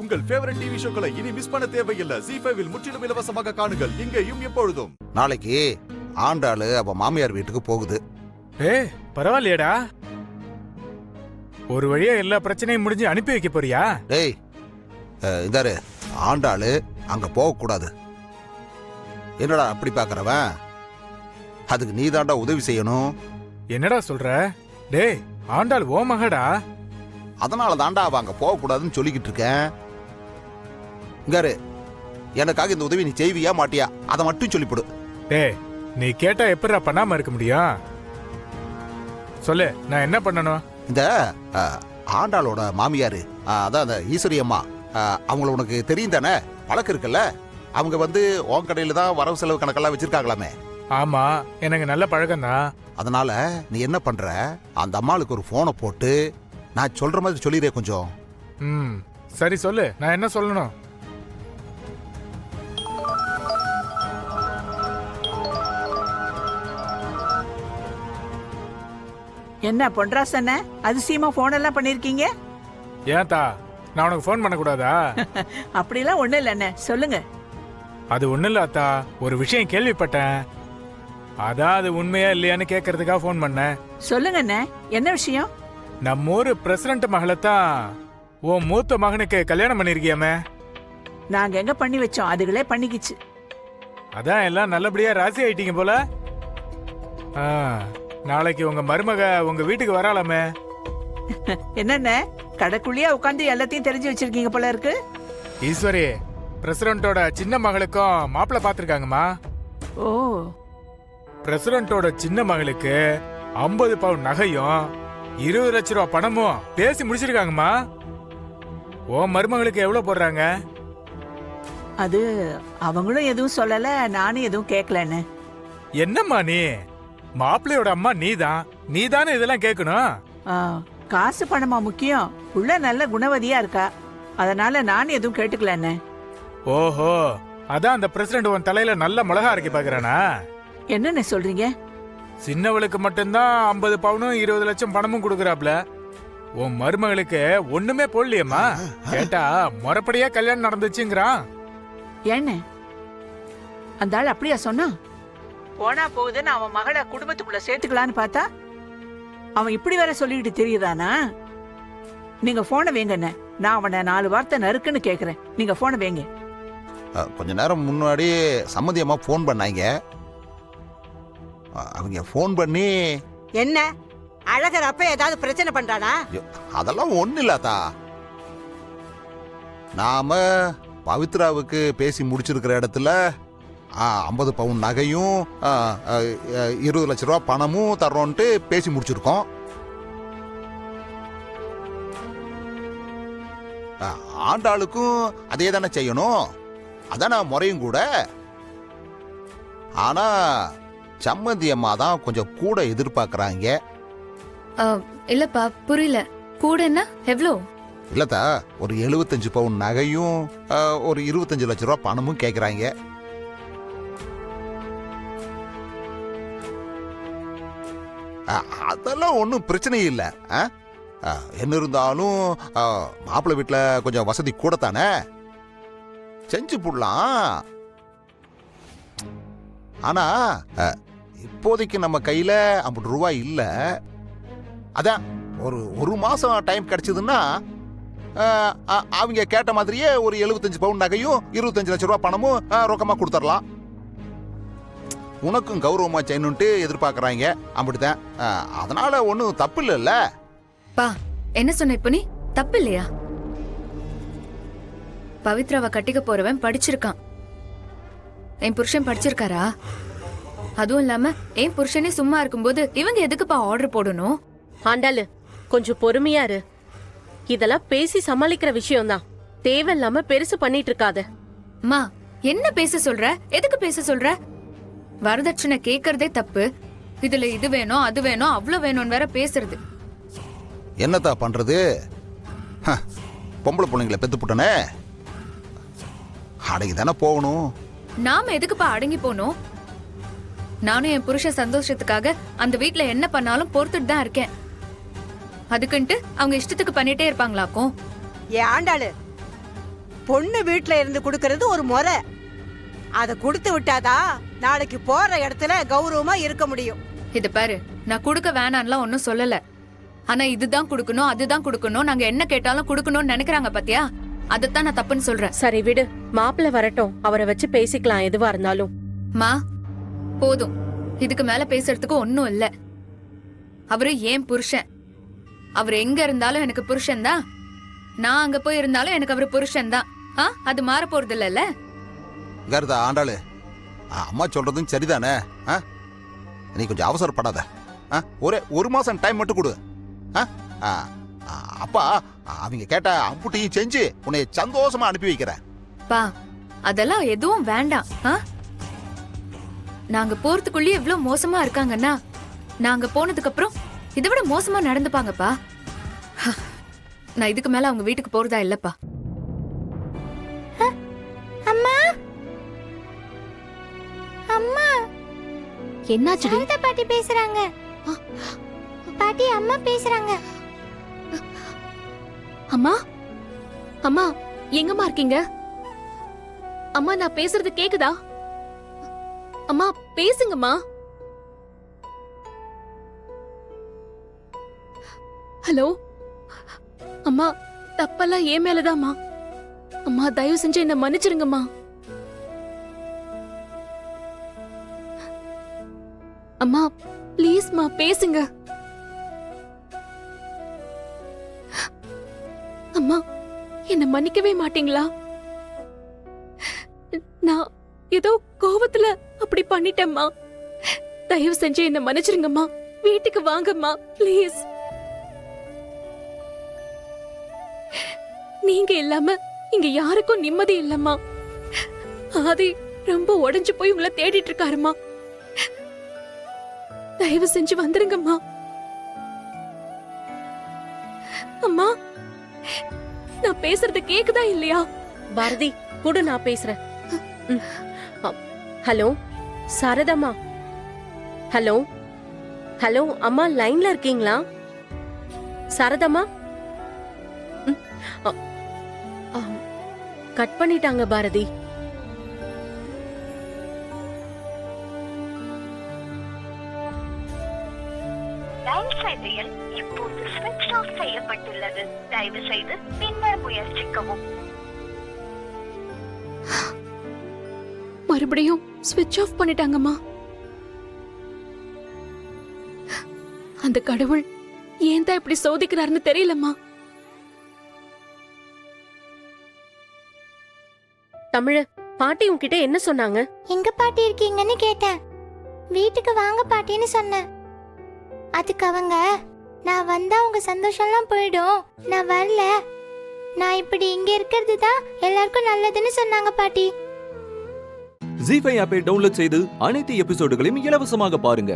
உங்கள் favourite TV ஷோக்களை இனி miss பண்ண தேவையில்லை. ZEE5 இல் முற்றிலும் இலவசமாக காணுங்கள், இங்கேயும் எப்பொழுதும். நாளைக்கு ஆண்டாளு அவ மாமியார் வீட்டுக்கு போகுது. பரவாயில்லையடா, ஒரு வழியா எல்லா பிரச்சனையும் முடிஞ்சு அனுப்பி வைக்க போறியா? டேய் இதாரு, ஆண்டாளு அங்க போக கூடாது. என்னடா அப்படி பாக்குறவன்? அதுக்கு நீ தாண்டா உதவி செய்யணும். என்னடா சொல்ற? டேய், ஆண்டாள் ஓ மகடா. அதனால தாண்டா அவ அங்க போக கூடாதுன்னு சொல்லிக்கிட்டு இருக்கேன். இங்காரு, எனக்காக இந்த உதவி நீ செய்வியா மாட்டியா? அதை மட்டும் சொல்லிவிடு. டேய், நீ கேட்டா எப்படிடா பண்ணாம இருக்க முடியும்? சொல்லு, நான் என்ன பண்ணணும்? இந்த ஆண்டாளோட மாமியாரு, அதான் அந்த ஈஸ்வரி அம்மா, அவங்கள உனக்கு தெரியும் தானே? பழக்கம் இருக்குல்ல. அவங்க வந்து உன் கடையில தான் வரவு செலவு கணக்கெல்லாம் வச்சிருக்காங்களாமே. ஆமா, எனக்கு நல்ல பழக்கம் தான். அதனால நீ என்ன பண்ற, அந்த அம்மாளுக்கு ஒரு போனை போட்டு நான் சொல்ற மாதிரி சொல்லிடுறேன் கொஞ்சம். சரி சொல்லு, நான் என்ன சொல்லணும்? என்ன பொன்ராசன அதிசயமா போன் எல்லாம் பண்ணிருக்கீங்க? ஏன்தா, நான் உனக்கு போன் பண்ண கூடாதா? அப்படிலாம் ஒண்ணு இல்ல அண்ணே, சொல்லுங்க. அது ஒண்ணு இல்ல அத்தா, ஒரு விஷயம் கேள்விப்பட்டேன். அதான் அது உண்மையா இல்லையான்னு கேட்கறதுக்காக போன் பண்ணேன். சொல்லுங்க அண்ணே, என்ன விஷயம்? நம்ம ஊரு பிரசிடண்ட் மகளைத்தான் உன் மூத்த மகனுக்கு கல்யாணம் பண்ணிருக்கியாமே. நாங்க எங்க பண்ணி வச்சோம், அதுகளே பண்ணிக்கிச்சு. அதான் எல்லாம் நல்லபடியா ராசி ஆயிட்டீங்க போல. நாளைக்கு உங்க மருமக உங்க வீட்டுக்கு வராலாமே. என்னென்ன கடைக்குள்ளேயே உட்காந்து எல்லாத்தையும் தெரிஞ்சு வச்சிருக்கீங்க போல இருக்கு. ஈஸ்வரி, பிரசிடண்டோட சின்ன மகளுக்கும் மாப்பிள்ள பாத்திருக்காங்கம்மா. ஓ, பிரசிடண்டோட சின்ன மகளுக்கு 50 பவுன் நகையும் 20 லட்ச ரூபா பணமும் பேசி முடிச்சிருக்காங்கம்மா. ஓ மருமகளுக்கு எவ்வளவு போடுறாங்க? அது அவங்களும் எதுவும் சொல்லல, நானும் எதுவும் கேட்கலன்னு. என்னம்மா நீ? மாப்பிள்ளையோட அம்மா நீதானே இதெல்லாம் கேட்கணும். காசு பணமா முக்கியம்? உள்ள நல்ல குணவதியா இருக்கா, அதனால நான் எதுவும் கேட்டுக்கலன்னு. ஓஹோ, அதான் அந்த பிரசிடண்ட் உன் தலையில நல்ல மிளகா அரைக்க பாக்குறானா? என்னன்னு சொல்றீங்க? சின்னவளுக்கு மட்டும்தான் 50 பவுனும் 20 லட்சம் பணமும் கொடுக்கறாப்ல. உன் மருமகளுக்கு ஒண்ணுமே போடலையம்மா. கேட்டா முறைப்படியா கல்யாணம் நடந்துச்சுங்கிறான். என்ன அந்த ஆள் அப்படியா சொன்னா? போனா போகுதுன்னு அவன் மகளை குடும்பத்துக்குள்ள சேர்த்துக்கலான்னு பார்த்தா அவன் இப்படி வேற சொல்லிட்டு தெரியுதானா? நீங்க போனை வேங்கண்ணே, நான் அவனை 4 வார்த்தை நறுக்குன்னு கேக்குறேன். நீங்க போனை வேங்க. கொஞ்ச நேரம் முன்னாடி சம்மதி அம்மா போன் பண்ணாங்க. அவங்க போன் பண்ணி என்ன அழகர் அப்ப ஏதாவது பிரச்சனை பண்றானா? அதெல்லாம் ஒண்ணு இல்லாதா. நாம பவித்ராவுக்கு பேசி முடிச்சிருக்கிற இடத்துல 50 பவுன் நகையும் 20 லட்ச ரூபா பணமும் தர்றோன்ட்டு பேசி முடிச்சிருக்கோம். ஆண்டாளுக்கும் அதே தானே செய்யணும், அதான முறையும் கூட. ஆனா சம்மந்தி அம்மா தான் கொஞ்சம் கூட எதிர்பார்க்கறாங்க. இல்லப்பா, புரியல. கூடன்னா எவ்வளோ? இல்லத்தா, ஒரு 75 பவுன் நகையும் ஒரு 25 லட்ச ரூபா பணமும் கேக்குறாங்க. அதெல்லாம் ஒன்றும் பிரச்சனை இல்லை. என்ன இருந்தாலும் மாப்பிள்ளை வீட்டில் கொஞ்சம் வசதி கூடத்தானே, செஞ்சு போடலாம். ஆனா இப்போதைக்கு நம்ம கையில 50 ரூபாய் இல்ல. அதான் ஒரு மாசம் டைம் கிடைச்சதுன்னா அவங்க கேட்ட மாதிரியே ஒரு 75 பவுன் நகையும் 25 லட்ச ரூபாய் பணமும் ரொக்கமா கொடுத்துடலாம். உனக்கும் கௌரவமா செய்யணும்ட்டு எதிர்பார்க்கறாங்க, அப்படித்தான். அதனால ஒன்றும் தப்பு இல்லைல்ல. பா, என்ன சொன்ன இப்ப நீ? தப்பு இல்லையா? பவித்ராவை கட்டிக்க போறவன் படிச்சிருக்கான். என் புருஷன் படிச்சிருக்காரா? அதுவும் இல்லாம என் புருஷனே சும்மா இருக்கும்போது இவங்க எதுக்குப்பா ஆர்டர் போடணும்? ஆண்டாளு, கொஞ்சம் பொறுமையா இரு. இதெல்லாம் பேசி சமாளிக்கிற விஷயம் தான், தேவையில்லாம பெருசு பண்ணிட்டு இருக்காத. அம்மா, என்ன பேச சொல்ற? எதுக்கு பேச சொல்ற? வரதட்சணை கேக்குறதே தப்பு. இதுல இது வேணும் அது வேணும் அவ்வளவு வேணும்னு வேற பேசுறது. என்னத்தா பண்றது? பொம்பளை பிள்ளைங்களை பெத்து போட்டனே, அடங்கி தானே போகணும். நாம எதுக்குப்பா அடங்கி போனோம்? நானும் என் புருஷன் சந்தோஷத்துக்காக அந்த வீட்ல என்ன பண்ணாலும் பொறுத்துட்டு தான் இருக்கேன். அதுக்குன்ட்டு அவங்க இஷ்டத்துக்கு பண்ணிட்டே இருப்பாங்களாக்கும். ஏ ஆண்டாளு, பொண்ணு வீட்டுல இருந்து கொடுக்கறது ஒரு முறை. அத கொடுத்து விட்டாதான் நாளைக்கு போற இடத்துல கௌரவமா இருக்க முடியும். இது பாரு, நான் கொடுக்க வேணான்லாம் ஒன்னும் சொல்லல. ஆனா இதுதான் கொடுக்கணும், அதுதான் கொடுக்கணும், நாங்க என்ன கேட்டாலும் கொடுக்கணும்னு நினைக்கிறாங்க பாத்தியா? அதத்தான் நான் தப்புன்னு சொல்றேன். சரி விடு, மாப்பிள்ளை வரட்டும், அவரை வச்சு பேசிக்கலாம் எதுவா இருந்தாலும். மா போதும், இதுக்கு மேல பேசுறதுக்கு ஒன்னும் இல்ல. அவரு ஏன் புருஷன். அவர் எங்க இருந்தாலும் எனக்கு புருஷன் தான். நான் அங்க போய் இருந்தாலும் எனக்கு அவரு புருஷன் தான். அது மாற போறது இல்லல்ல. கருதா ஆண்டாளு, அம்மா சொல்றதும் சரிதானே? நீ கொஞ்சம் அவசரப்படாத. ஒரு மாசம் டைம் மட்டும் கொடு. அப்பா அவங்க கேட்ட அம்புட்டியும் செஞ்சு உன்னை சந்தோஷமா அனுப்பி வைக்கிறேன். பா அதெல்லாம் எதுவும் வேண்டாம். நாங்க போறதுக்குள்ளே எவ்வளவு மோசமா இருக்காங்கன்னா, நாங்க போனதுக்கு அப்புறம் இதை விட மோசமா நடந்துப்பாங்கப்பா. நான் இதுக்கு மேல அவங்க வீட்டுக்கு போறதா இல்லப்பா. அம்மா அம்மா என்னாச்சு? பாட்டி பேசுறாங்க. பாட்டி அம்மா பேசுறாங்க. அம்மா அம்மா எங்கம்மா இருக்கீங்க? அம்மா நான் பேசுறது கேக்குதா? அம்மா பேசுங்கம்மா. ஹலோ அம்மா, தப்பெல்லாம் ஏன் மேலதாம்மா. அம்மா தயவு செஞ்சு என்ன மன்னிச்சிருங்கம்மா. அம்மா ப்ளீஸ்மா பேசுங்க. அம்மா என்ன மன்னிக்கவே மாட்டீங்களா? நான் ஏதோ கோவத்துல அப்படி பண்ணிட்டேம்மா. தயவு செஞ்சு என்ன மன்னிச்சிருங்கம்மா. வீட்டுக்கு வாங்கம்மா ப்ளீஸ். நீங்க இல்லாம இங்க யாருக்கும் நிம்மதி இல்லம்மா. ஆதி ரொம்ப உடைஞ்சு போய் உங்களை தேடிட்டு இருக்காருமா. தயவு செஞ்சு வந்துருங்கம்மா. அம்மா நான் பேசுறது கேக்குதா இல்லையா? பாரதி கூட நான் பேசுறேன். ஹலோ சாரதாம்மா. ஹலோ ஹலோ அம்மா, லைன்ல இருக்கீங்களா? சாரதாம்மா கட் பண்ணிட்டாங்க பாரதி. இப்போது ஸ்விட்ச் ஆஃப் செய்யப்பட்டுள்ளது. தயவு செய்து பின்னர் முயற்சிக்கவும். மறுபடியும் ஸ்விட்ச் ஆஃப் பண்ணிட்டாங்கம்மா. அந்த கடவுள் ஏன் தான் இப்படி சோதிக்கிறாருன்னு தெரியலம்மா. தமிழ பாட்டி உன்கிட்ட என்ன சொன்னாங்க? எங்க பாட்டி இருக்கீங்கன்னு கேட்டேன். வீட்டுக்கு வாங்க பாட்டின்னு சொன்னேன். அதுக்கு அவங்க, நான் வந்தா உங்க சந்தோஷம்லாம் போயிடும், நான் வரல, நான் இப்படி இங்க இருக்கிறது தான் எல்லாருக்கும் நல்லதுன்னு சொன்னாங்க பாட்டி. ஜீ5 ஆப்பை டவுன்லோட் செய்து அனைத்து எபிசோடுகளையும் இலவசமாக பாருங்க.